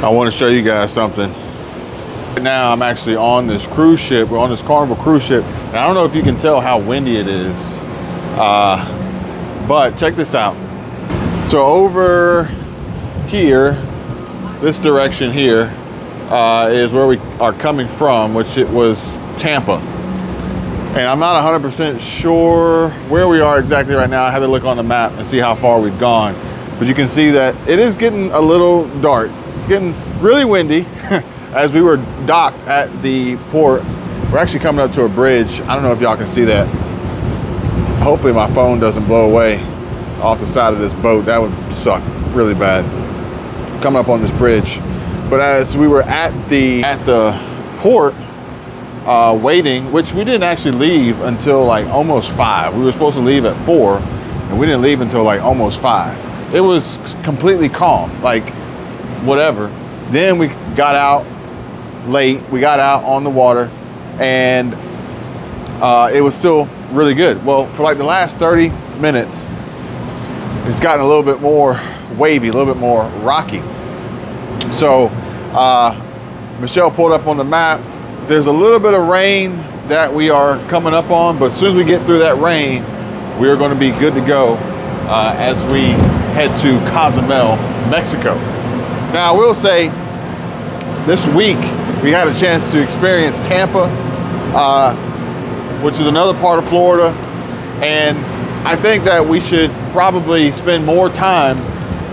I want to show you guys something. Now I'm actually on this cruise ship. We're on this Carnival cruise ship. And I don't know if you can tell how windy it is, but check this out. So over here, this direction here is where we are coming from, which it was Tampa. And I'm not 100% sure where we are exactly right now. I had to look on the map and see how far we've gone. But you can see that it is getting a little dark. It's getting really windy. As we were docked at the port, we're actually coming up to a bridge. I don't know if y'all can see that. Hopefully my phone doesn't blow away off the side of this boat. That would suck really bad. Coming up on this bridge. But as we were at the port waiting, which we didn't actually leave until like almost 5. We were supposed to leave at 4 and we didn't leave until like almost 5. It was completely calm, like whatever. Then we got out late, we got out on the water, and it was still really good. Well, for like the last 30 minutes, it's gotten a little bit more wavy, a little bit more rocky. So Michelle pulled up on the map. There's a little bit of rain that we are coming up on, but as soon as we get through that rain, we are going to be good to go as we head to Cozumel, Mexico. Now, I will say, this week, we had a chance to experience Tampa, which is another part of Florida. And I think that we should probably spend more time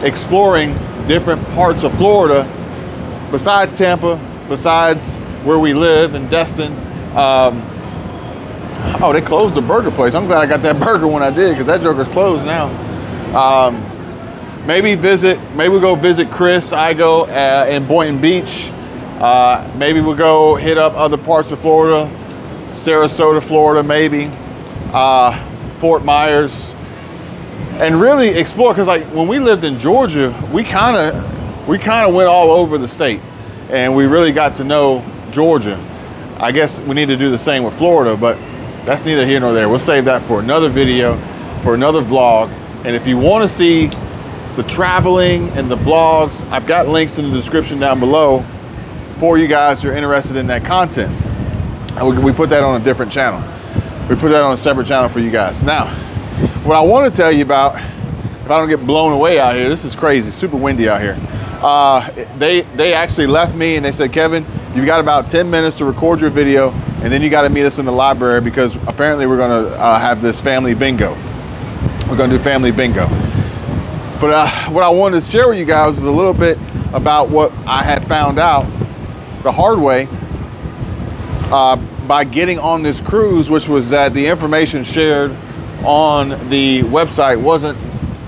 exploring different parts of Florida besides Tampa, besides where we live in Destin. Oh, they closed the burger place. I'm glad I got that burger when I did, because that joker's closed now. Maybe we'll go visit Chris Igo in Boynton Beach. Maybe we'll go hit up other parts of Florida, Sarasota, Florida, maybe, Fort Myers, and really explore. Because like when we lived in Georgia, we kind of went all over the state, and we really got to know Georgia. I guess we need to do the same with Florida, but that's neither here nor there. We'll save that for another video, for another vlog. And if you want to see the traveling and the vlogs, I've got links in the description down below for you guys who are interested in that content. And we put that on a different channel. We put that on a separate channel for you guys. Now, what I want to tell you about, if I don't get blown away out here, this is crazy, super windy out here. They actually left me and they said, Kevin, you've got about 10 minutes to record your video, and then you got to meet us in the library, because apparently we're going to have this family bingo. We're going to do family bingo. But what I wanted to share with you guys was a little bit about what I had found out the hard way by getting on this cruise, which was that the information shared on the website wasn't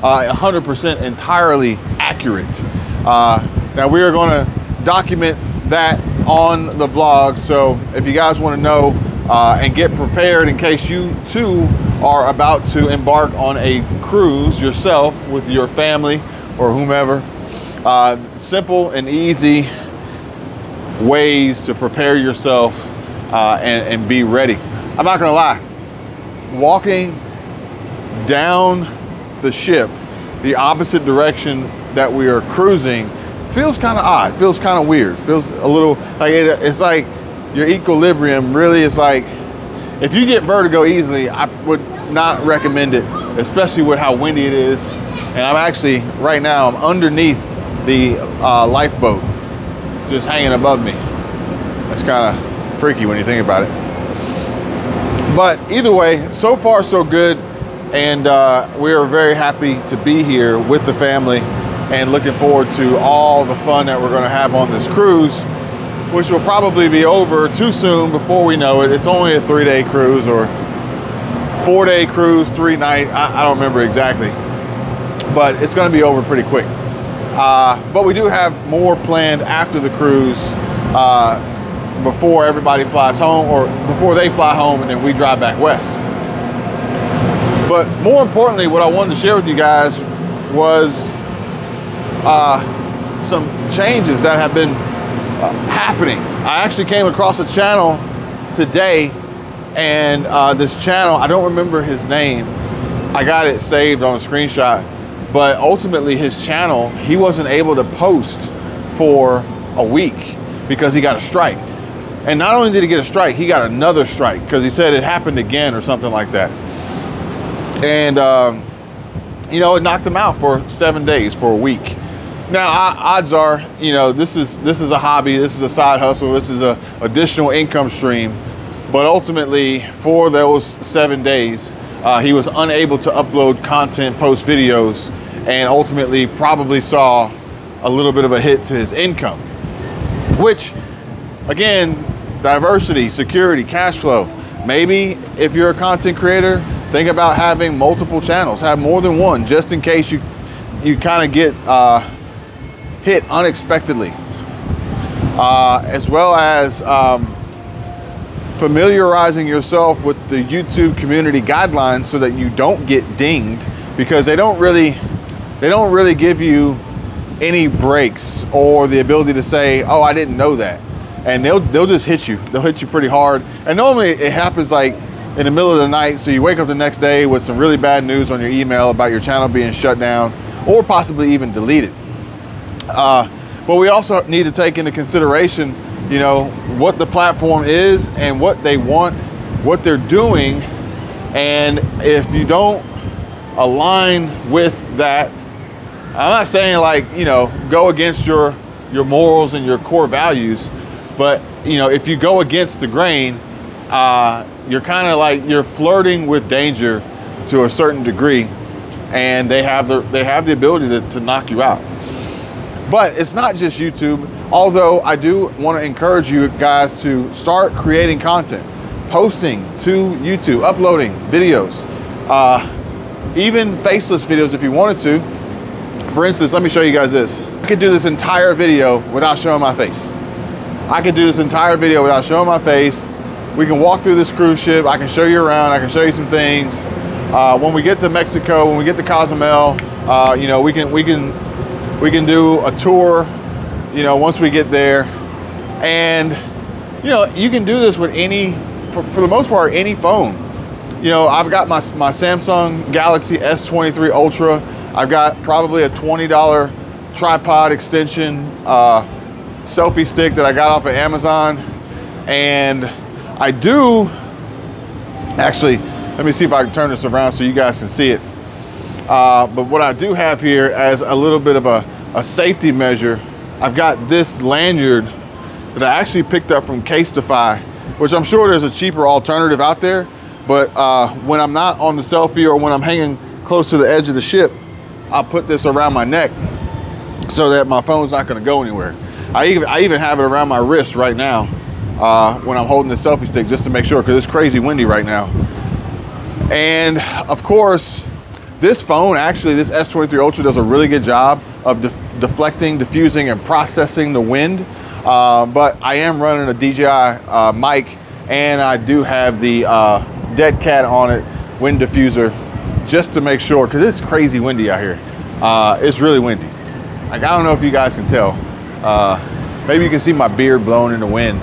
100% entirely accurate. Now we are going to document that on the vlog, so if you guys want to know and get prepared in case you too are about to embark on a cruise yourself with your family or whomever, simple and easy ways to prepare yourself and be ready. I'm not gonna lie, walking down the ship the opposite direction that we are cruising feels kind of odd, feels kind of weird, feels a little like it's like your equilibrium really is like, if you get vertigo easily, I would not recommend it, especially with how windy it is. And I'm actually, right now, I'm underneath the lifeboat, just hanging above me. That's kind of freaky when you think about it. But either way, so far so good. And we are very happy to be here with the family and looking forward to all the fun that we're gonna have on this cruise, which will probably be over too soon before we know it. It's only a 3-day cruise or 4-day cruise, 3-night, I don't remember exactly, but it's gonna be over pretty quick. But we do have more planned after the cruise before everybody flies home, or before they fly home and then we drive back west. But more importantly, what I wanted to share with you guys was some changes that have been happening. I actually came across a channel today, and this channel, I don't remember his name. I got it saved on a screenshot, but ultimately his channel, he wasn't able to post for a week because he got a strike. And not only did he get a strike, he got another strike because he said it happened again or something like that. And, you know, it knocked him out for 7 days, for a week. Now, odds are, you know, this is a hobby, this is a side hustle, this is a additional income stream. But ultimately, for those 7 days, he was unable to upload content, post videos, and ultimately probably saw a little bit of a hit to his income. Which, again, diversity, security, cash flow. Maybe if you're a content creator, think about having multiple channels, have more than one, just in case you kind of get hit unexpectedly. As well as familiarizing yourself with the YouTube community guidelines so that you don't get dinged, because they don't really give you any breaks or the ability to say, oh, I didn't know that. And they'll just hit you. They'll hit you pretty hard. And normally it happens like in the middle of the night, so you wake up the next day with some really bad news on your email about your channel being shut down or possibly even deleted. But we also need to take into consideration, you know, what the platform is and what they want, what they're doing. And if you don't align with that, I'm not saying like, you know, go against your morals and your core values, but, you know, if you go against the grain, you're kind of like, you're flirting with danger to a certain degree, and they have the ability to knock you out. But it's not just YouTube, although I do want to encourage you guys to start creating content, posting to YouTube, uploading videos, even faceless videos if you wanted to. For instance, let me show you guys this. I could do this entire video without showing my face. I could do this entire video without showing my face. We can walk through this cruise ship. I can show you around. I can show you some things. When we get to Mexico, when we get to Cozumel, you know, we can do a tour, you know, once we get there. And, you know, you can do this with any, for the most part, any phone. You know, I've got my Samsung Galaxy S23 Ultra. I've got probably a $20 tripod extension selfie stick that I got off of Amazon. And I do, actually, let me see if I can turn this around so you guys can see it. But what I do have here as a little bit of a safety measure, I've got this lanyard that I actually picked up from Casetify, which I'm sure there's a cheaper alternative out there. But when I'm not on the selfie or when I'm hanging close to the edge of the ship, I'll put this around my neck so that my phone's not gonna go anywhere. I even have it around my wrist right now when I'm holding the selfie stick, just to make sure, because it's crazy windy right now. And of course, this phone, actually, this S23 Ultra does a really good job of deflecting, diffusing, and processing the wind. But I am running a DJI mic, and I do have the Dead Cat on it, wind diffuser, just to make sure, because it's crazy windy out here. It's really windy. Like, I don't know if you guys can tell. Maybe you can see my beard blowing in the wind.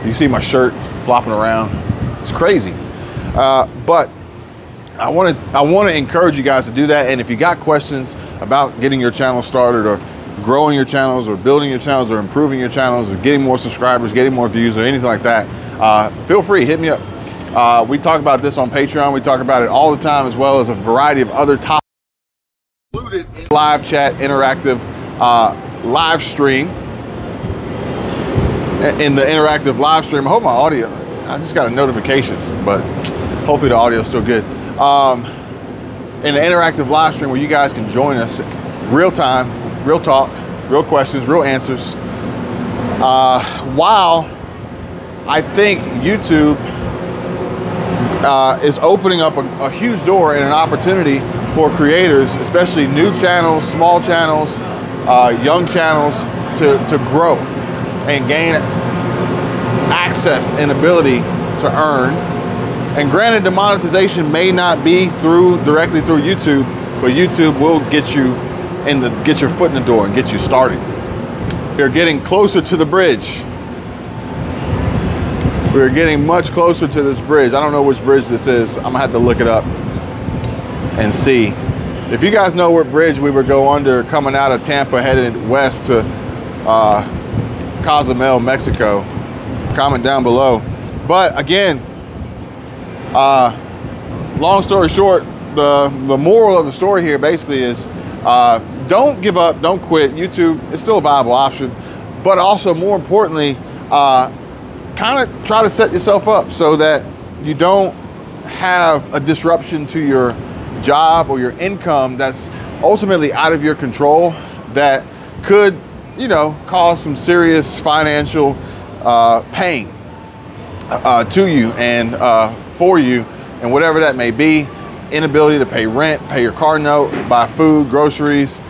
You see my shirt flopping around. It's crazy. But I want to encourage you guys to do that. And if you got questions about getting your channel started, or growing your channels, or building your channels, or improving your channels, or getting more subscribers, getting more views, or anything like that, feel free, hit me up. We talk about this on Patreon. We talk about it all the time, as well as a variety of other topics included in live chat, interactive live stream. In the interactive live stream, I hope my audio, I just got a notification, but hopefully the audio is still good. In the interactive live stream where you guys can join us real time, real talk, real questions, real answers. While I think YouTube is opening up a huge door and an opportunity for creators, especially new channels, small channels, young channels, to grow and gain access and ability to earn. And granted, the monetization may not be directly through YouTube, but YouTube will get your foot in the door and get you started. We're getting closer to the bridge. We're getting much closer to this bridge. I don't know which bridge this is. I'm gonna have to look it up and see. If you guys know what bridge we would go under coming out of Tampa headed west to Cozumel, Mexico. Comment down below. But again, long story short, the moral of the story here basically is don't give up, don't quit. YouTube is still a viable option, but also more importantly, kind of try to set yourself up so that you don't have a disruption to your job or your income that's ultimately out of your control, that could, you know, cause some serious financial pain to you and for you, and whatever that may be. Inability to pay rent, pay your car note, buy food, groceries,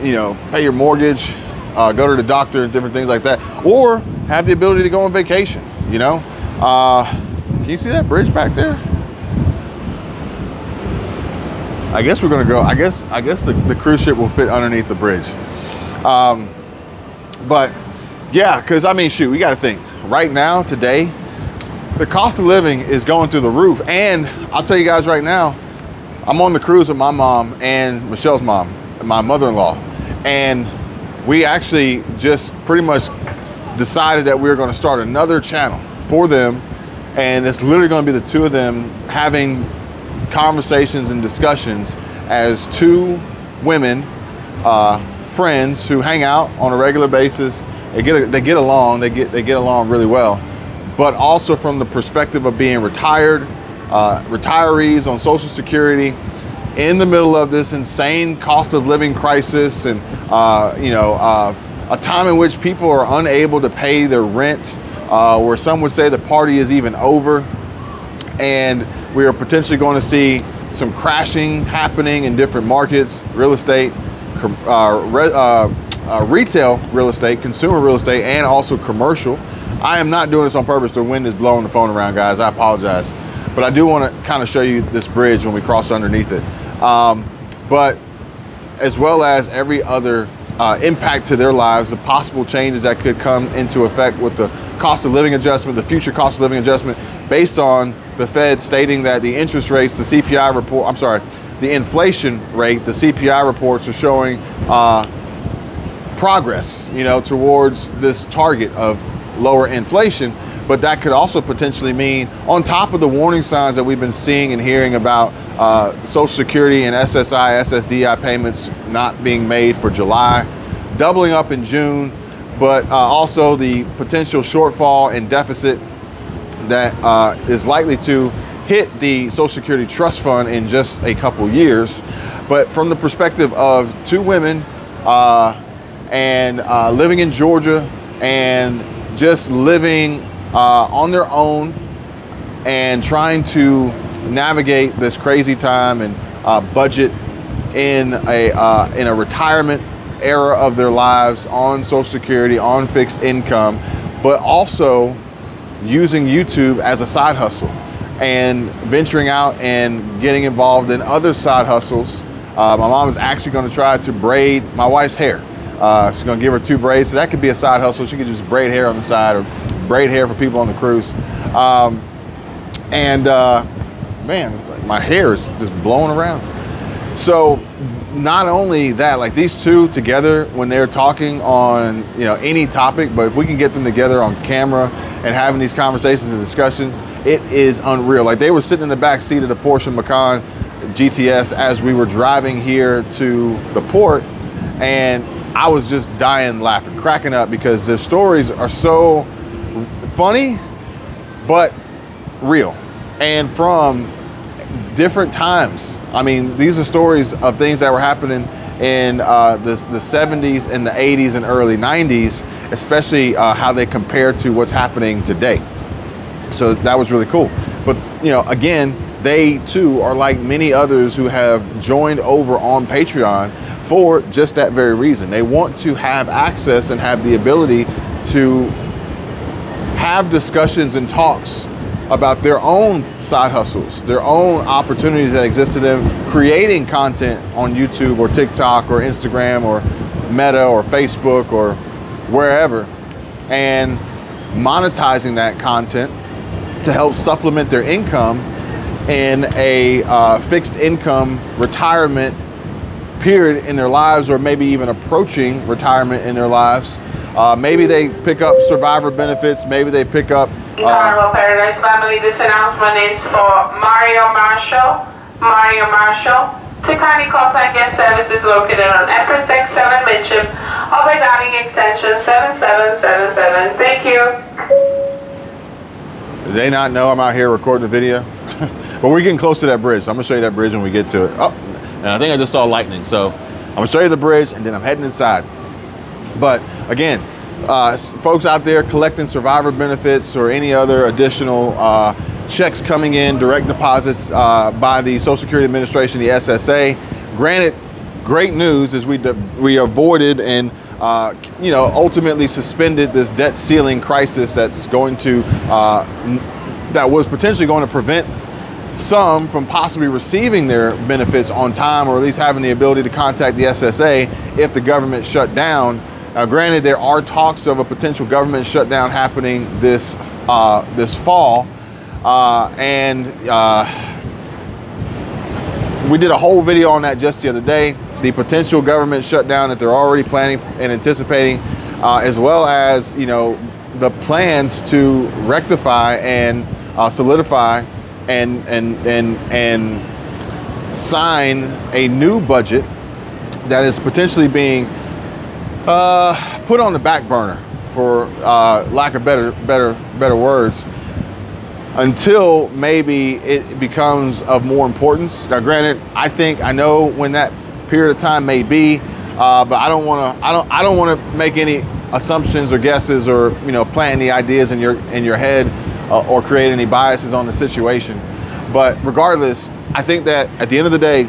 you know, pay your mortgage, go to the doctor and different things like that, or have the ability to go on vacation, you know. Can you see that bridge back there? I guess we're gonna go, I guess the cruise ship will fit underneath the bridge. But yeah, because I mean, shoot, we got to think right now, today, the cost of living is going through the roof. And I'll tell you guys right now, I'm on the cruise with my mom and Michelle's mom, my mother-in-law. And we actually just pretty much decided that we were going to start another channel for them. And it's literally going to be the two of them having conversations and discussions as two women, friends who hang out on a regular basis. They get along really well, but also from the perspective of being retired, retirees on Social Security in the middle of this insane cost of living crisis, and you know, a time in which people are unable to pay their rent, where some would say the party is even over, and we are potentially going to see some crashing happening in different markets, real estate, retail real estate, consumer real estate, and also commercial. I am not doing this on purpose. The wind is blowing the phone around, guys. I apologize. But I do want to kind of show you this bridge when we cross underneath it. But as well as every other impact to their lives, the possible changes that could come into effect with the cost of living adjustment, the future cost of living adjustment, based on the Fed stating that the interest rates, the CPI report, I'm sorry, the inflation rate, the CPI reports are showing progress, you know, towards this target of lower inflation. But that could also potentially mean, on top of the warning signs that we've been seeing and hearing about Social Security and SSI, SSDI payments not being made for July, doubling up in June, but also the potential shortfall and deficit that is likely to hit the Social Security Trust Fund in just a couple years. But from the perspective of two women and living in Georgia and just living on their own and trying to navigate this crazy time and budget in a retirement era of their lives on Social Security, on fixed income, but also using YouTube as a side hustle and venturing out and getting involved in other side hustles. My mom is actually going to try to braid my wife's hair. She's going to give her 2 braids, so that could be a side hustle. She could just braid hair on the side, or braid hair for people on the cruise. Man, my hair is just blowing around. So not only that, like these two together, when they're talking on, you know, any topic, but if we can get them together on camera and having these conversations and discussions, it is unreal. Like, they were sitting in the back seat of the Porsche Macan GTS as we were driving here to the port, and I was just dying laughing, cracking up, because their stories are so funny but real and from different times. I mean, these are stories of things that were happening in the 70s and the 80s and early 90s, especially how they compare to what's happening today. So that was really cool. But, you know, again, they too are like many others who have joined over on Patreon for just that very reason. They want to have access and have the ability to have discussions and talks about their own side hustles, their own opportunities that exist to them, creating content on YouTube or TikTok or Instagram or Meta or Facebook or wherever, and monetizing that content to help supplement their income in a fixed income retirement period in their lives, or maybe even approaching retirement in their lives, Maybe they pick up survivor benefits. Maybe they pick up. Carnival Paradise family, this announcement is for Mario Marshall. Mario Marshall. To kindly contact guest services located on Empress Deck 7 Midship, Upper Dining Extension 7777. Thank you. Do they not know I'm out here recording the video? But we're getting close to that bridge. So I'm gonna show you that bridge when we get to it. Oh, and I think I just saw lightning. So I'm gonna show you the bridge and then I'm heading inside. But again, folks out there collecting survivor benefits or any other additional checks coming in, direct deposits by the Social Security Administration, the SSA. Granted, great news is we avoided and ultimately suspended this debt ceiling crisis that's going to that was potentially going to prevent some from possibly receiving their benefits on time, or at least having the ability to contact the SSA if the government shut down. Now, granted, there are talks of a potential government shutdown happening this fall. We did a whole video on that just the other day, the potential government shutdown that they're already planning and anticipating, as well as, the plans to rectify and solidify and sign a new budget that is potentially being put on the back burner, for lack of better words, until maybe it becomes of more importance. Now, granted, I know when that period of time may be, but I don't want to make any assumptions or guesses or plant any ideas in your head or create any biases on the situation. But regardless, I think that at the end of the day,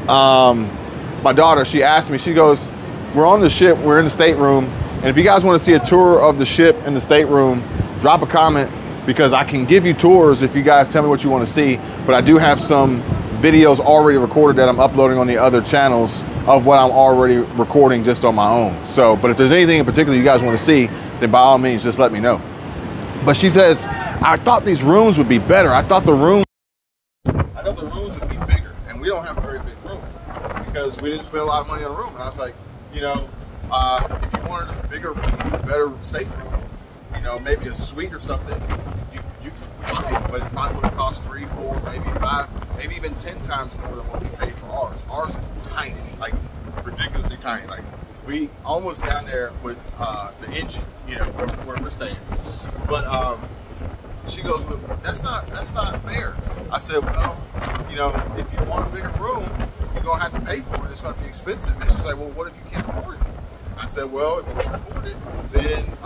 my daughter, she asked me, she goes, we're on the ship, we're in the stateroom, and if you guys want to see a tour of the ship in the stateroom, drop a comment, because I can give you tours if you guys tell me what you want to see. But I do have some videos already recorded that I'm uploading on the other channels of what I'm already recording just on my own. So, but if there's anything in particular you guys want to see, then by all means, just let me know. But she says, I thought these rooms would be better. I thought the rooms would be bigger, and we don't have a very big room because we didn't spend a lot of money on a room. And I was like, if you wanted a bigger room, better stateroom, maybe a suite or something, you could buy it, but it probably would have cost 3, 4, maybe 5, maybe even 10 times more than what we paid for ours. Ours is tiny, like ridiculously tiny. Like we almost down there with the engine, where we're staying. But she goes, well, that's not fair. I said, well, if you want a bigger room, you're gonna have to pay for it. It's gonna be expensive. And she's like, well, what if you can't afford it? I said, well, if you can't afford it, then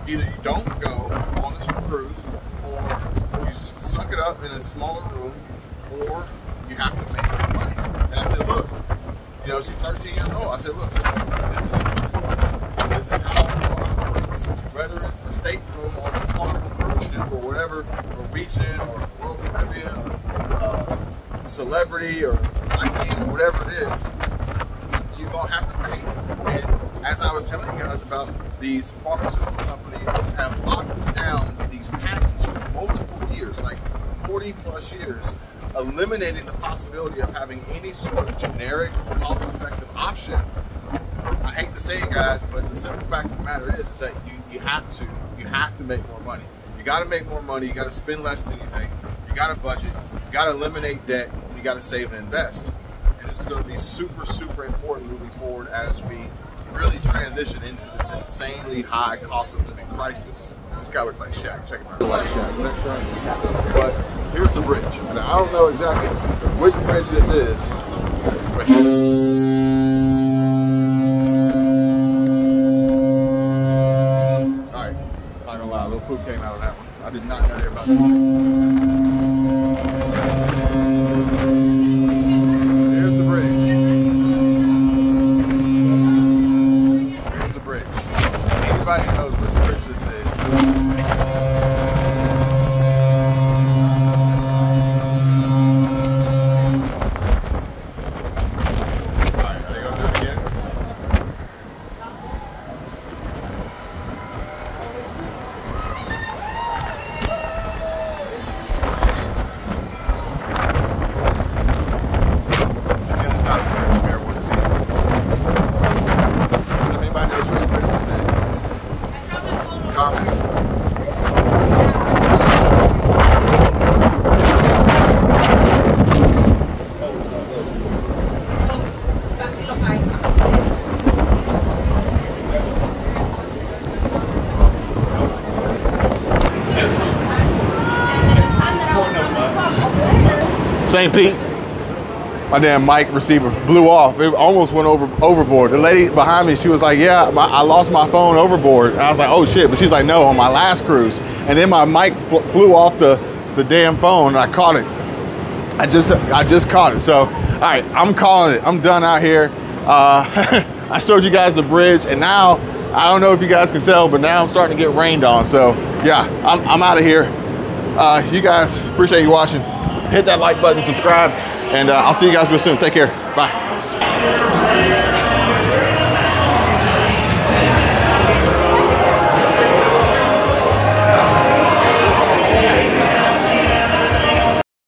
either you don't go on this cruise, or you suck it up in a smaller room, or you have to make more money. And I said, look, she's 13 years old. I said, look, this is the truth. This is how it works. Whether it's a stateroom on a Carnival cruise ship or whatever, or Beachin or World Caribbean, or Celebrity or Viking or whatever it is, you're gonna have to pay. And as I was telling you guys about, these pharmaceutical companies have locked down these patents for multiple years, like 40 plus years, eliminating the possibility of having any sort of generic, cost-effective option. I hate to say it, guys, but the simple fact of the matter is that you have to make more money. You got to make more money. You got to spend less than you make. You got to budget. You got to eliminate debt. And you got to save and invest. And this is going to be super, super important moving forward as we really transition into this insanely high cost of living crisis. This guy looks like Shaq. Check him out. Like Shaq. Is that Shaq? But here's the bridge. Now, I don't know exactly which bridge this is, but alright, not gonna lie, a little poop came out of that one. I did not know there about that. Here's the bridge. Here's the bridge. Anybody knows which bridge this is? St. Pete. My damn mic receiver blew off. It almost went overboard. The lady behind me, she was like, yeah, I lost my phone overboard. And I was like, oh shit. But she's like, no, on my last cruise. And then my mic flew off the damn phone and I caught it. I just caught it. So, all right, I'm calling it. I'm done out here. I showed you guys the bridge, and now, I don't know if you guys can tell, but now I'm starting to get rained on. So yeah, I'm out of here. You guys, appreciate you watching. Hit that like button, subscribe, and I'll see you guys real soon. Take care. Bye.